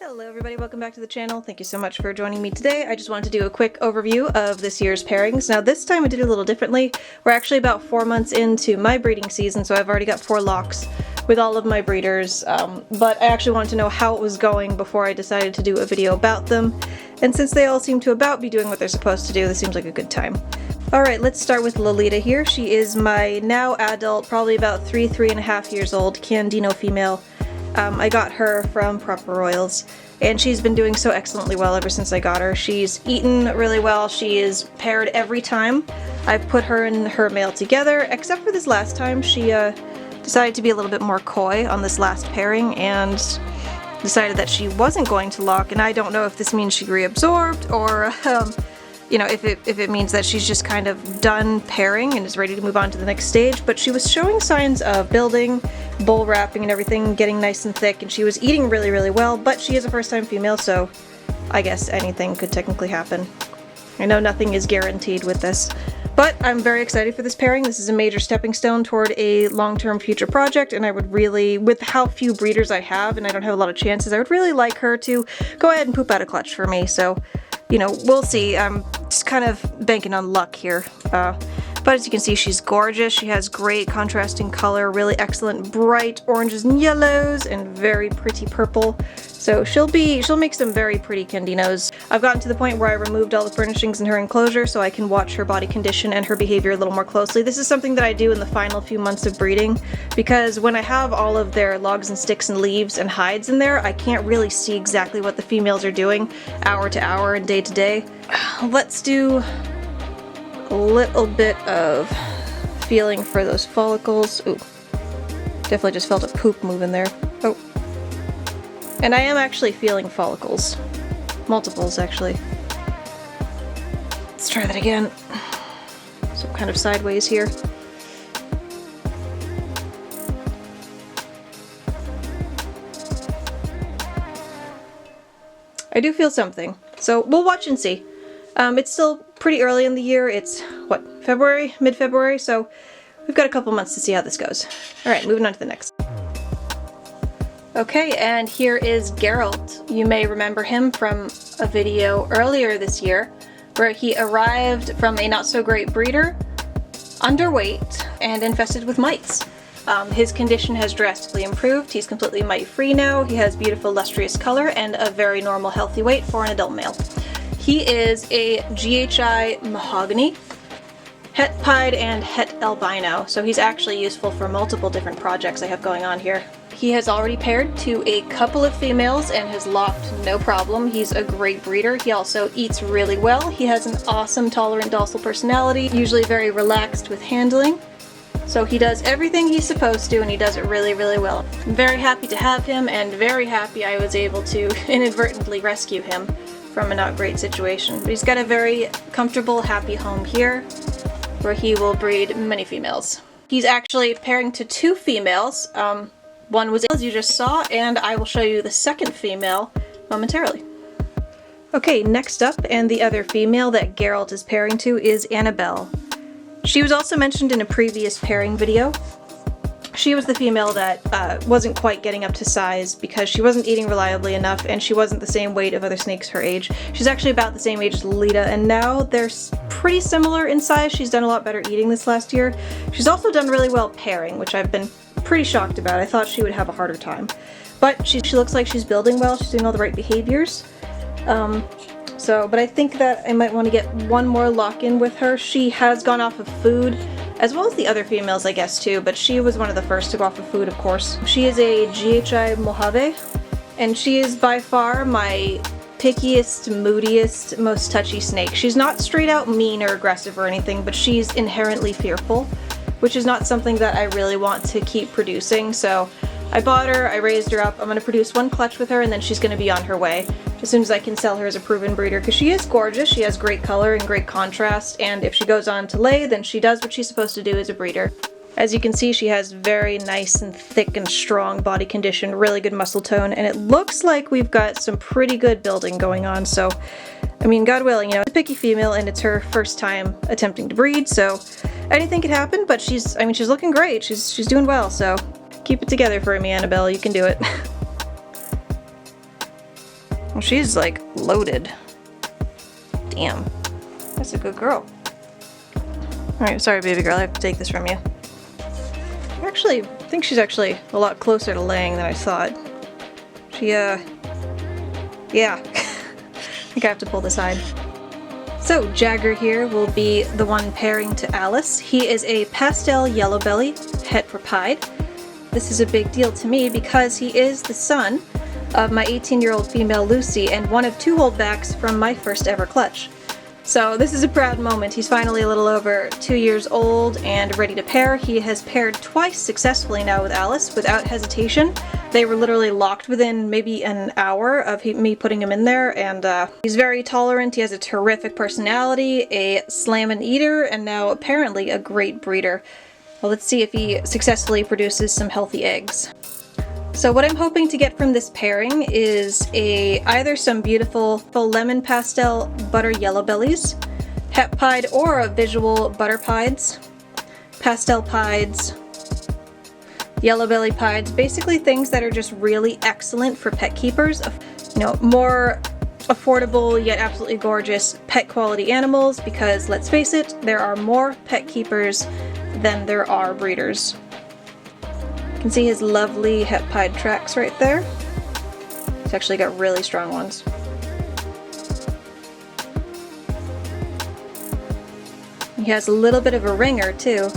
Hello everybody, welcome back to the channel. Thank you so much for joining me today. I just wanted to do a quick overview of this year's pairings. Now this time I did it a little differently. We're actually about 4 months into my breeding season, so I've already got 4 locks with all of my breeders, but I actually wanted to know how it was going before I decided to do a video about them. And since they all seem to about be doing what they're supposed to do, this seems like a good time. Alright, let's start with Lolita here. She is my now adult, probably about 3.5 years old, Candino female. I got her from Proper Royals, and she's been doing so excellently well ever since I got her. She's eaten really well, she is paired every time I've put her and her male together, except for this last time. She decided to be a little bit more coy on this last pairing and decided that she wasn't going to lock, and I don't know if this means she reabsorbed or you know, if it means that she's just kind of done pairing and is ready to move on to the next stage, but she was showing signs of building, bull wrapping and everything, getting nice and thick, and she was eating really, really well, but she is a first-time female, so I guess anything could technically happen. I know nothing is guaranteed with this, but I'm very excited for this pairing. This is a major stepping stone toward a long-term future project, and I would really, with how few breeders I have, and I don't have a lot of chances, I would really like her to go ahead and poop out a clutch for me, so you know, we'll see. I'm just kind of banking on luck here. But as you can see, she's gorgeous. She has great contrasting color, really excellent bright oranges and yellows, and very pretty purple. So she'll make some very pretty Candinos. I've gotten to the point where I removed all the furnishings in her enclosure so I can watch her body condition and her behavior a little more closely. This is something that I do in the final few months of breeding, because when I have all of their logs and sticks and leaves and hides in there, I can't really see exactly what the females are doing hour to hour and day to day. Let's do a little bit of feeling for those follicles. Ooh, definitely just felt a poop move in there. Oh. And I am actually feeling follicles. Multiples, actually. Let's try that again. So kind of sideways here. I do feel something. So we'll watch and see. It's still pretty early in the year. It's, what, February? Mid-February? So we've got a couple months to see how this goes. Alright, moving on to the next. Okay, and here is Geralt. You may remember him from a video earlier this year where he arrived from a not-so-great breeder, underweight, and infested with mites. His condition has drastically improved. He's completely mite-free now. He has beautiful lustrous color and a very normal healthy weight for an adult male. He is a GHI Mahogany, Het Pied, and Het Albino, so he's actually useful for multiple different projects I have going on here. He has already paired to a couple of females and has locked no problem. He's a great breeder. He also eats really well. He has an awesome, tolerant, docile personality, usually very relaxed with handling. So he does everything he's supposed to, and he does it really, really well. I'm very happy to have him, and very happy I was able to inadvertently rescue him from a not great situation. But he's got a very comfortable, happy home here, where he will breed many females. He's actually pairing to 2 females. One was, as you just saw, and I will show you the second female momentarily. Okay, next up, and the other female that Geralt is pairing to is Annabelle. She was also mentioned in a previous pairing video. She was the female that wasn't quite getting up to size because she wasn't eating reliably enough, and she wasn't the same weight of other snakes her age. She's actually about the same age as Lolita, and now they're pretty similar in size. She's done a lot better eating this last year. She's also done really well pairing, which I've been pretty shocked about. I thought she would have a harder time. But she looks like she's building well. She's doing all the right behaviors. But I think that I might want to get one more lock-in with her. She has gone off of food, as well as the other females, I guess, too, but she was one of the first to go off of food, of course. She is a GHI Mojave, and she is by far my pickiest, moodiest, most touchy snake. She's not straight out mean or aggressive or anything, but she's inherently fearful, which is not something that I really want to keep producing, so I bought her, I raised her up, I'm going to produce 1 clutch with her, and then she's going to be on her way as soon as I can sell her as a proven breeder, because she is gorgeous, she has great color and great contrast, and if she goes on to lay, then she does what she's supposed to do as a breeder. As you can see, she has very nice and thick and strong body condition, really good muscle tone, and it looks like we've got some pretty good building going on, so I mean, God willing, you know, it's a picky female and it's her first time attempting to breed, so anything could happen, but she's looking great, she's doing well, so keep it together for me, Annabelle, you can do it. Well, she's like loaded. Damn. That's a good girl. Alright, sorry baby girl, I have to take this from you. I think she's actually a lot closer to laying than I thought. She, yeah. I think I have to pull this side. So, Jagger here will be the one pairing to Alice. He is a pastel yellow belly heteropide. This is a big deal to me because he is the son of my 18-year-old female Lucy and one of 2 holdbacks from my first ever clutch. So this is a proud moment. He's finally a little over 2 years old and ready to pair. He has paired twice successfully now with Alice without hesitation. They were literally locked within maybe an hour of me putting him in there, and he's very tolerant. He has a terrific personality, a slammin' eater, and now apparently a great breeder. Well, let's see if he successfully produces some healthy eggs. So what I'm hoping to get from this pairing is either some beautiful full lemon pastel butter yellow bellies, hep-pied or a visual butter pieds, pastel pieds, yellow belly pieds, basically things that are just really excellent for pet keepers. You know, more affordable yet absolutely gorgeous pet quality animals, because let's face it, there are more pet keepers than there are breeders. You can see his lovely hep-pied tracks right there. He's actually got really strong ones. He has a little bit of a ringer too.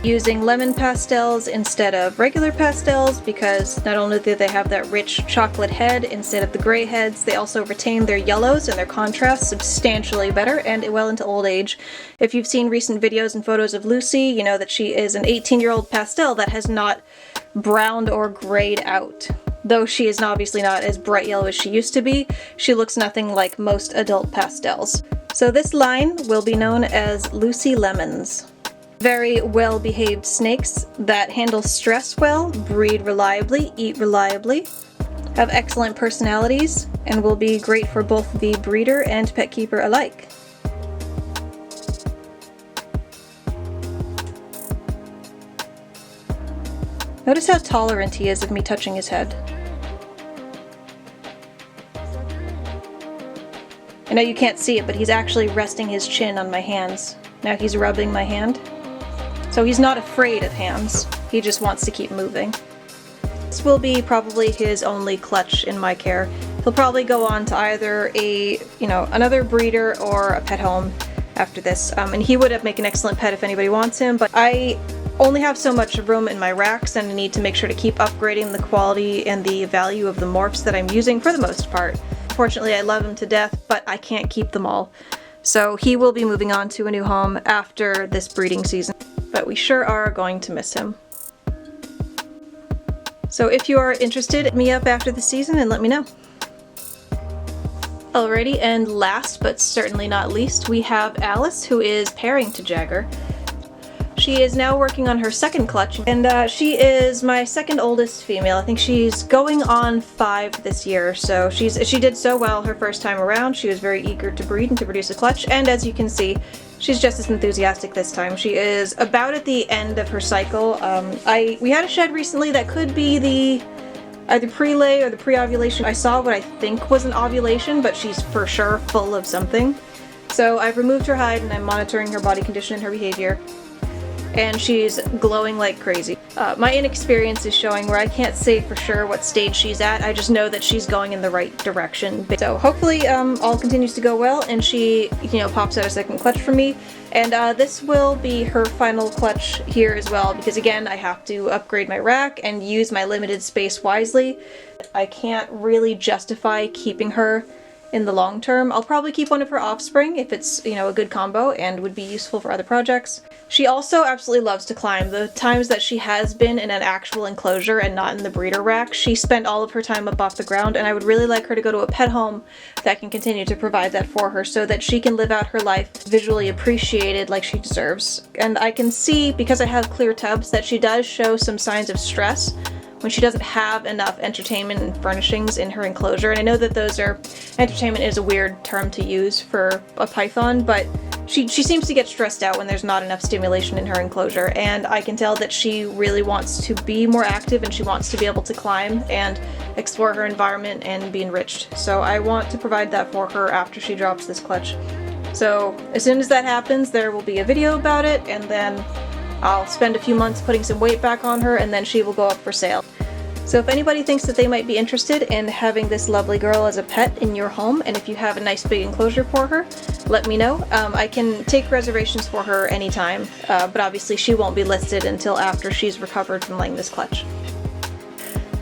Using lemon pastels instead of regular pastels, because not only do they have that rich chocolate head instead of the gray heads, they also retain their yellows and their contrast substantially better and well into old age. If you've seen recent videos and photos of Lucy, you know that she is an 18-year-old pastel that has not browned or grayed out. Though she is obviously not as bright yellow as she used to be, she looks nothing like most adult pastels. So this line will be known as Lucy Lemons. Very well-behaved snakes that handle stress well, breed reliably, eat reliably, have excellent personalities, and will be great for both the breeder and pet keeper alike. Notice how tolerant he is of me touching his head. I know you can't see it, but he's actually resting his chin on my hands. Now he's rubbing my hand. So he's not afraid of hands, he just wants to keep moving. This will be probably his only clutch in my care. He'll probably go on to either another breeder or a pet home after this. And he would make an excellent pet if anybody wants him, but I only have so much room in my racks and I need to make sure to keep upgrading the quality and the value of the morphs that I'm using for the most part. Fortunately, I love him to death, but I can't keep them all. So he will be moving on to a new home after this breeding season. But we sure are going to miss him. So if you are interested, hit me up after the season and let me know. Alrighty, and last but certainly not least, we have Alice, who is pairing to Jagger. She is now working on her second clutch, and she is my second oldest female. I think she's going on 5 this year, so she did so well her first time around. She was very eager to breed and to produce a clutch, and as you can see, she's just as enthusiastic this time. She is about at the end of her cycle. We had a shed recently that could be the either pre-lay or the pre-ovulation. I saw what I think was an ovulation, but she's for sure full of something. So I've removed her hide and I'm monitoring her body condition and her behavior. And she's glowing like crazy. My inexperience is showing where I can't say for sure what stage she's at. I just know that she's going in the right direction. So hopefully all continues to go well and she, pops out a second clutch for me. And this will be her final clutch here as well, because again, I have to upgrade my rack and use my limited space wisely. I can't really justify keeping her in the long term. I'll probably keep one of her offspring if it's, a good combo and would be useful for other projects. She also absolutely loves to climb. The times that she has been in an actual enclosure and not in the breeder rack, she spent all of her time up off the ground, and I would really like her to go to a pet home that can continue to provide that for her so that she can live out her life visually appreciated like she deserves. And I can see, because I have clear tubs, that she does show some signs of stress when she doesn't have enough entertainment and furnishings in her enclosure. And I know that entertainment is a weird term to use for a python, but she seems to get stressed out when there's not enough stimulation in her enclosure, and I can tell that she really wants to be more active and she wants to be able to climb and explore her environment and be enriched. So I want to provide that for her after she drops this clutch. So as soon as that happens, there will be a video about it, and then I'll spend a few months putting some weight back on her, and then she will go up for sale. So if anybody thinks that they might be interested in having this lovely girl as a pet in your home, and if you have a nice big enclosure for her, let me know. I can take reservations for her anytime, but obviously she won't be listed until after she's recovered from laying this clutch.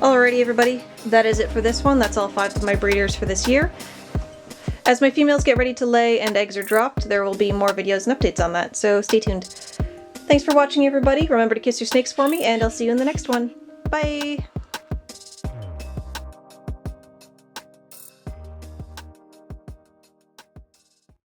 Alrighty everybody, that is it for this one. That's all 5 of my breeders for this year. As my females get ready to lay and eggs are dropped, there will be more videos and updates on that, so stay tuned. Thanks for watching everybody. Remember to kiss your snakes for me, and I'll see you in the next one. Bye!